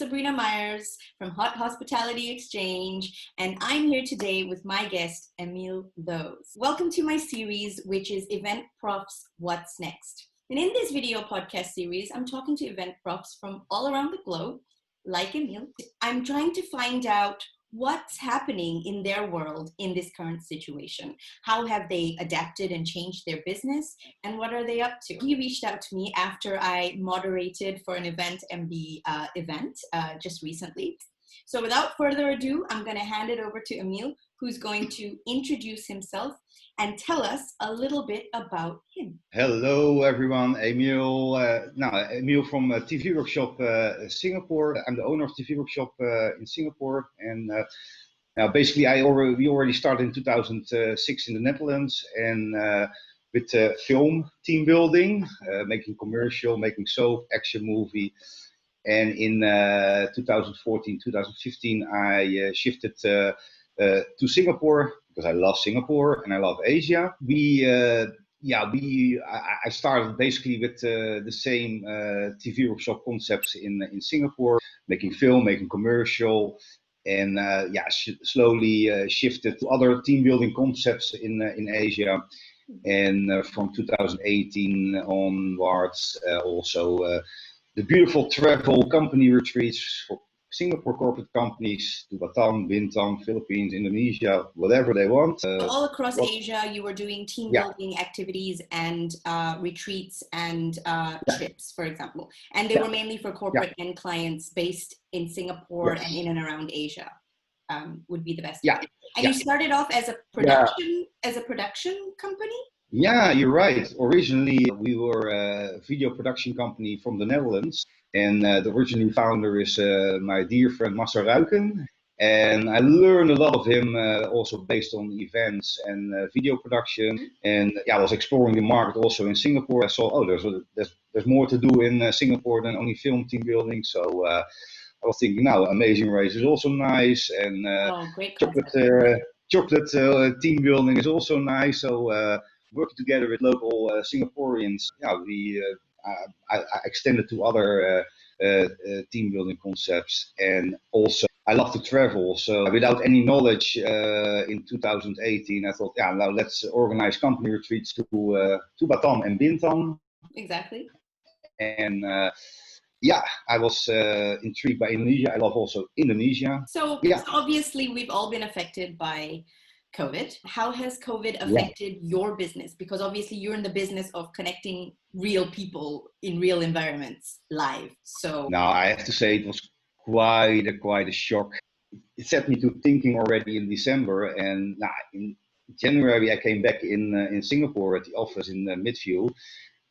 Sabrina Myers from Hot Hospitality Exchange, and I'm here today with my guest, Emile Leus. Welcome to my series, which is Eventprofs What's Next. And in this video podcast series, I'm talking to Eventprofs from all around the globe, like Emile. I'm trying to find out what's happening in their world in this current situation. How have they adapted and changed their business, and what are they up to? He reached out to me after I moderated for an event event just recently. So without further ado, I'm going to hand it over to Emile, who's going to introduce himself and tell us a little bit about him. Hello everyone, Emile. Emile from TV Workshop Singapore. I'm the owner of TV Workshop in Singapore, and basically we already started in 2006 in the Netherlands, and with film team building, making commercial, making soap, action movie. And in 2014, 2015, I shifted to Singapore because I love Singapore and I love Asia. I started basically with the same TV workshop concepts in Singapore, making film, making commercial, and slowly shifted to other team building concepts in Asia. And from 2018 onwards, also the beautiful travel company retreats for Singapore corporate companies to Batam, Bintan, Philippines, Indonesia, whatever they want. All across Asia, you were doing team building activities and retreats and trips, for example. And they were mainly for corporate end clients based in Singapore and in and around Asia. Would be the best. And you started off as a production company? Yeah, you're right. Originally, we were a video production company from the Netherlands. And the original founder is my dear friend Massa Ruiken. And I learned a lot of him also based on events and video production. And I was exploring the market also in Singapore. I saw, there's more to do in Singapore than only film team building. So I was thinking, Amazing Race is also nice. And chocolate team building is also nice. So working together with local Singaporeans, I extended to other team building concepts, and also I love to travel. So without any knowledge, in 2018, I thought, now let's organize company retreats to Batam and Bintan. Exactly. And I was intrigued by Indonesia. I love also Indonesia. So obviously we've all been affected by COVID. How has COVID affected your business? Because obviously you're in the business of connecting real people in real environments live. So now I have to say it was quite a shock. It set me to thinking already in December, and in January I came back in Singapore at the office in Midview,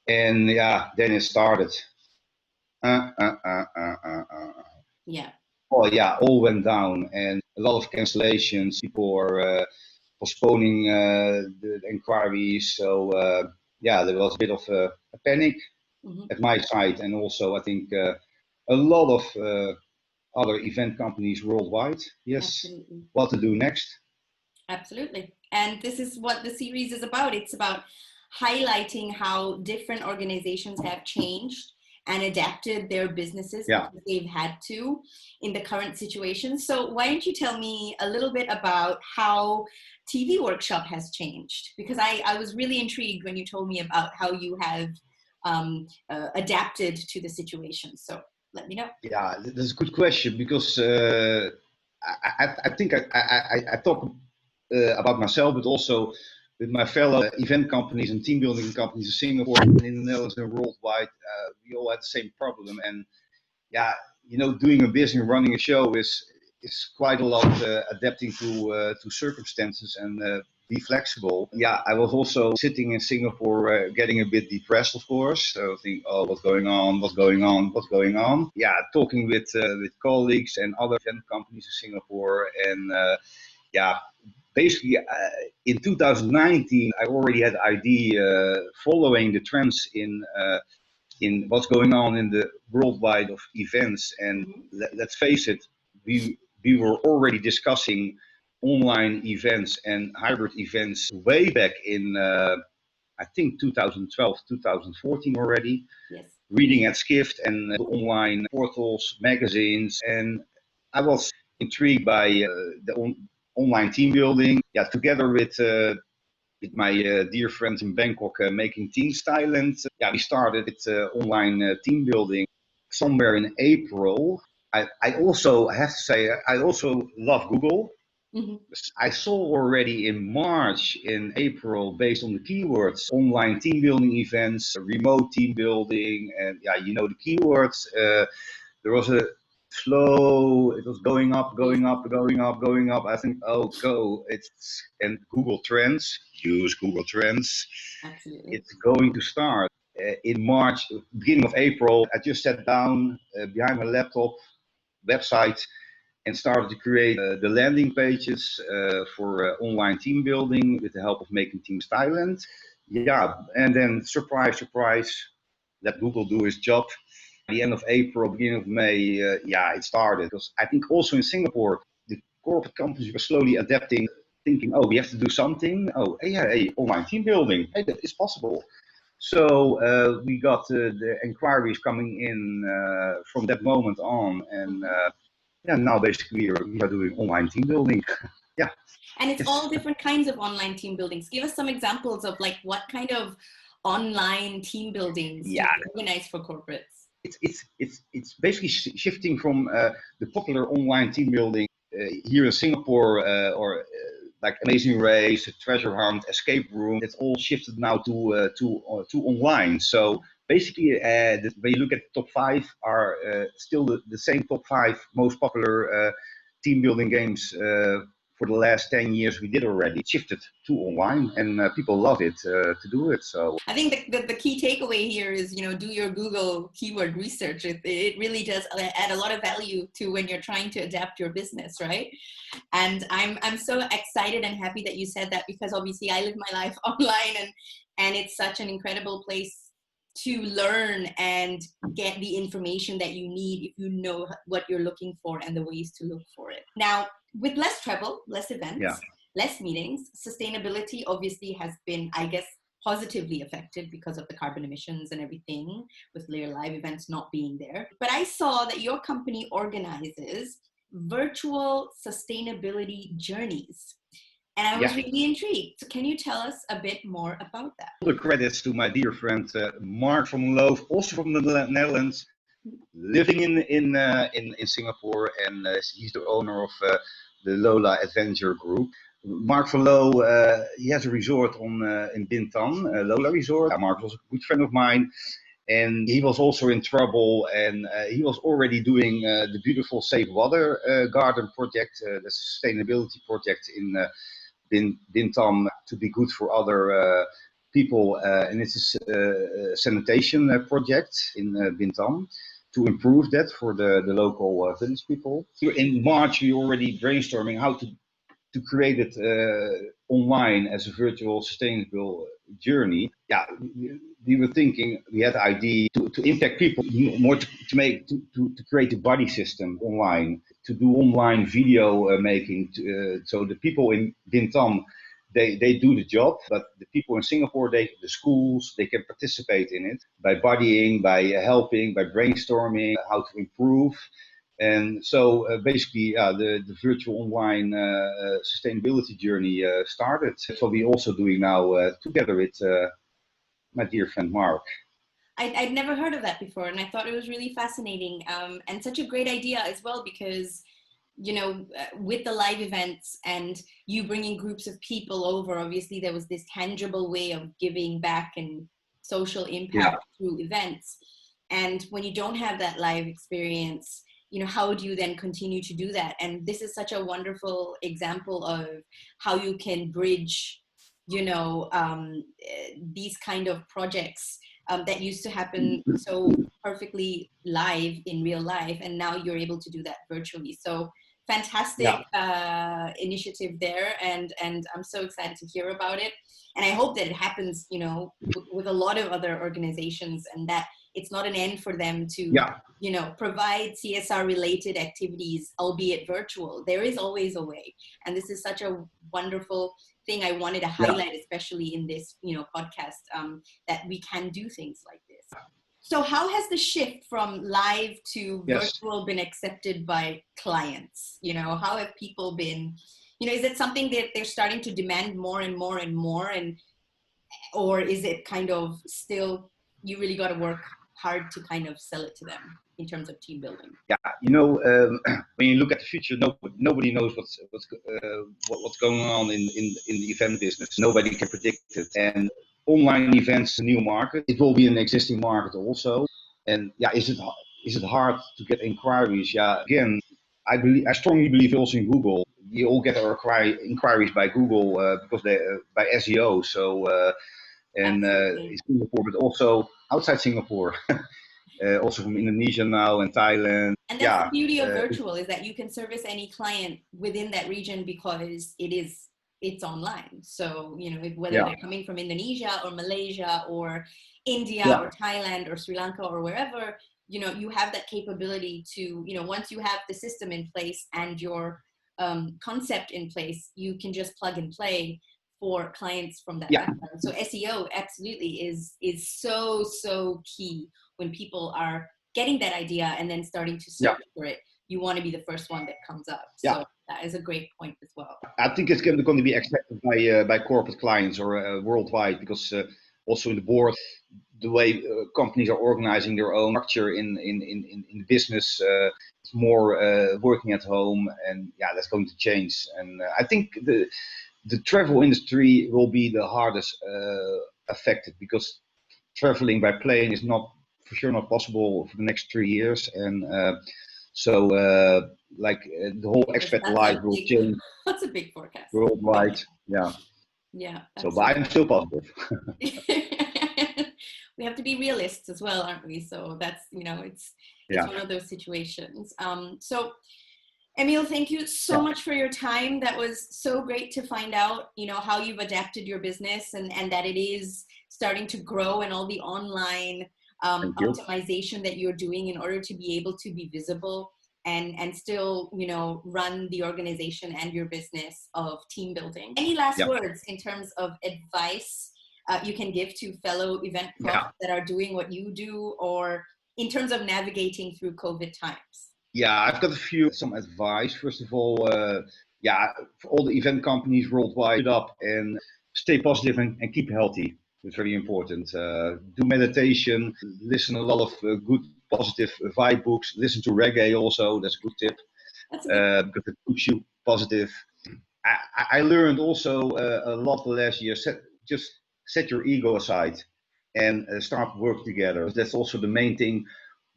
and then it started. All went down, and a lot of cancellations. People were postponing the inquiries. So there was a bit of a panic at my side, and also I think a lot of other event companies worldwide. Yes, absolutely. What to do next? Absolutely. And this is what the series is about. It's about highlighting how different organizations have changed and adapted their businesses because they've had to in the current situation. So why don't you tell me a little bit about how TV Workshop has changed? Because I was really intrigued when you told me about how you have adapted to the situation. So let me know. Yeah, that's a good question, because I think I talk about myself, but also with my fellow event companies and team building companies in Singapore and in the Netherlands and worldwide. We all had the same problem, and doing a business, running a show is quite a lot adapting to circumstances and be flexible. I was also sitting in Singapore getting a bit depressed, of course. So think, what's going on? Talking with colleagues and other event companies in Singapore, and basically, in 2019, I already had the idea following the trends in what's going on in the worldwide of events. And let's face it, we were already discussing online events and hybrid events way back in, I think 2012, 2014 already. Yes. reading at Skift and online portals, magazines, and I was intrigued by the online team building. Yeah, together with my dear friends in Bangkok, making teams Thailand. Yeah, we started with online team building somewhere in April. I also have to say I also love Google. Mhm. I saw already in March, in April, based on the keywords, online team building events, remote team building, and yeah, you know the keywords. There was a flow. It was going up, going up, going up, going up. I think, oh, go! It's and Google Trends. Use Google Trends. Absolutely. It's going to start in March, beginning of April. I just sat down behind my laptop, website, and started to create the landing pages for online team building with the help of Making Teams Thailand. Yeah, and then surprise, surprise, let Google do his job. At the end of April, beginning of May, yeah, it started. Because I think also in Singapore, the corporate companies were slowly adapting, thinking, oh, we have to do something. Oh, yeah, hey, online team building, hey, that is possible. So we got the inquiries coming in from that moment on, and yeah, now basically we are doing online team building. Yeah. And it's Yes. all different kinds of online team buildings. Give us some examples of like what kind of online team buildings do Yeah. you organize for corporates? It's basically shifting from the popular online team building here in Singapore or like Amazing Race, Treasure Hunt, Escape Room. It's all shifted now to online. So basically, when you look at the top five, are still the same top five most popular team building games for the last 10 years we did already. It shifted to online, and people love it to do it. So I think the key takeaway here is, you know, do your Google keyword research. It really does add a lot of value to when you're trying to adapt your business, right? And I'm so excited and happy that you said that, because obviously I live my life online, and it's such an incredible place to learn and get the information that you need if you know what you're looking for and the ways to look for it. Now, with less travel, less events, yeah. less meetings, sustainability obviously has been, I guess, positively affected because of the carbon emissions and everything, with Layer Live events not being there. But I saw that your company organizes virtual sustainability journeys. And I was Yeah. really intrigued. So can you tell us a bit more about that? All the credits to my dear friend Mark from Loof, also from the Netherlands, living in Singapore, and he's the owner of the Lola Adventure Group. Mark van Loo, he has a resort on in Bintan, Lola Resort. Mark was a good friend of mine, and he was also in trouble, and he was already doing the beautiful Safe Water Garden project, the sustainability project in Bintan, to be good for other people, and it's a sanitation project in Bintan to improve that for the local village people. In March, we already brainstorming how to create it online as a virtual sustainable journey. Yeah, we were thinking, we had the idea to impact people more, to create a buddy system online, to do online video making. So the people in Bintan, they do the job, but the people in Singapore, the schools, they can participate in it by buddying, by helping, by brainstorming how to improve. And so basically, the virtual online sustainability journey started. That's what we're also doing now together with my dear friend Mark. I'd never heard of that before, and I thought it was really fascinating, and such a great idea as well, because, you know, with the live events and you bringing groups of people over, obviously there was this tangible way of giving back and social Yeah. impact through events. And when you don't have that live experience, you know, how do you then continue to do that? And this is such a wonderful example of how you can bridge, you know, these kind of projects that used to happen so perfectly live in real life, and now you're able to do that virtually. So fantastic initiative there, and I'm so excited to hear about it. And I hope that it happens, you know, with a lot of other organizations, and that it's not an end for them to, Yeah. you know, provide CSR related activities, albeit virtual. There is always a way, and this is such a wonderful thing I wanted to Yeah. highlight, especially in this, you know, podcast, that we can do things like this. So how has the shift from live to Yes. virtual been accepted by clients? How have people been, is it something that they're starting to demand more and more and more, or is it kind of still, you really got to work hard to kind of sell it to them in terms of team building? Yeah, when you look at the future, nobody knows what's going on in the event business. Nobody can predict it. And online events, a new market. It will be an existing market also. And yeah, is it hard to get inquiries? Yeah, again, I strongly believe also in Google. You all get our inquiries by Google because they by SEO. So in Absolutely. Singapore, but also outside Singapore. Also from Indonesia now and Thailand. And that's the Yeah, beauty of virtual, is that you can service any client within that region because it's online. So, whether yeah, they're coming from Indonesia or Malaysia or India yeah, or Thailand or Sri Lanka or wherever, you have that capability to, once you have the system in place and your concept in place, you can just plug and play for clients from that yeah, background. So SEO absolutely is so key when people are getting that idea and then starting to yeah, search for it. You want to be the first one that comes up. yeah. So that is a great point as well. I think it's going to be accepted by corporate clients or worldwide because also in the board, the way companies are organizing their own structure in business, it's more working at home, and yeah, that's going to change. And I think the travel industry will be the hardest affected because traveling by plane is not for sure not possible for the next 3 years, and the whole Yes, expat life will change that's a big forecast. worldwide. Yeah. Yeah, So, but I'm absolutely. still positive. We have to be realists as well, aren't we? So that's, it's Yeah. one of those situations. So Emile, thank you so Yeah. much for your time. That was so great to find out, how you've adapted your business and that it is starting to grow, and all the online Thank you. optimization that you're doing in order to be able to be visible and still, run the organization and your business of team building. Any last Yeah. words in terms of advice you can give to fellow event profs Yeah. that are doing what you do, or in terms of navigating through COVID times? Yeah. I've got some advice. First of all, yeah, for all the event companies worldwide, keep it up and stay positive and keep healthy. It's very important. Do meditation, listen a lot of good positive vibe books. Listen to reggae also. That's a good tip That's a good. because it keeps you positive. I learned also a lot the last year. Just set your ego aside and start work together. That's also the main thing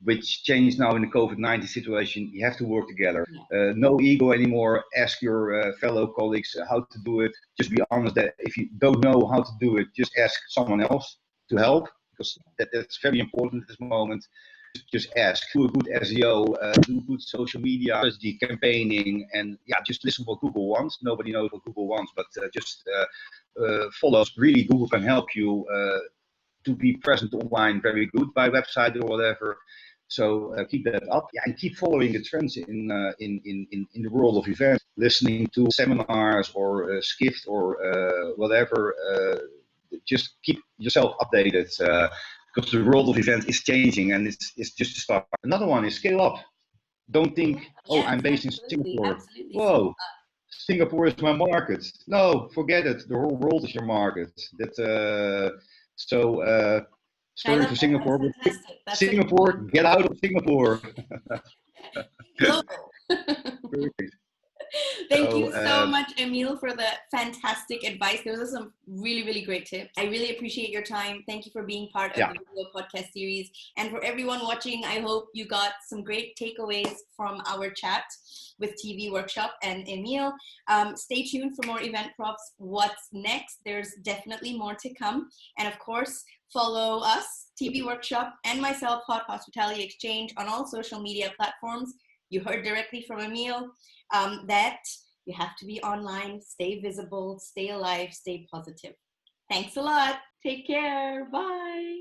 which changed now in the COVID-19 situation. You have to work together. Yeah. No ego anymore. Ask your fellow colleagues how to do it. Just be honest that if you don't know how to do it, just ask someone else to help, because that's very important at this moment. Just ask, do a good SEO, do good social media strategy, campaigning, and yeah, just listen what Google wants. Nobody knows what Google wants, but just follow. Really, Google can help you to be present online very good by website or whatever. So keep that up, yeah, and keep following the trends in the world of events, listening to seminars or Skift or whatever. Just keep yourself updated because the world of events is changing and it's just a start. Another one is scale up. Don't think, oh, Yes, I'm based in absolutely, Singapore. absolutely. Whoa, Singapore is my market. No, forget it. The whole world is your market. I Sorry love for that. That's Singapore, but fantastic. That's a good Singapore, point. get out of Singapore. Global. Perfect. Thank So you so much, Emile, for the fantastic advice. Those are some really, really great tips. I really appreciate your time. Thank you for being part of yeah, the video podcast series. And for everyone watching, I hope you got some great takeaways from our chat with TV Workshop and Emile. Stay tuned for more Eventprofs. What's next? There's definitely more to come. And of course, follow us, TV Workshop, and myself, Hot Hospitality Exchange, on all social media platforms. You heard directly from Emile that you have to be online, stay visible, stay alive, stay positive. Thanks a lot. Take care. Bye.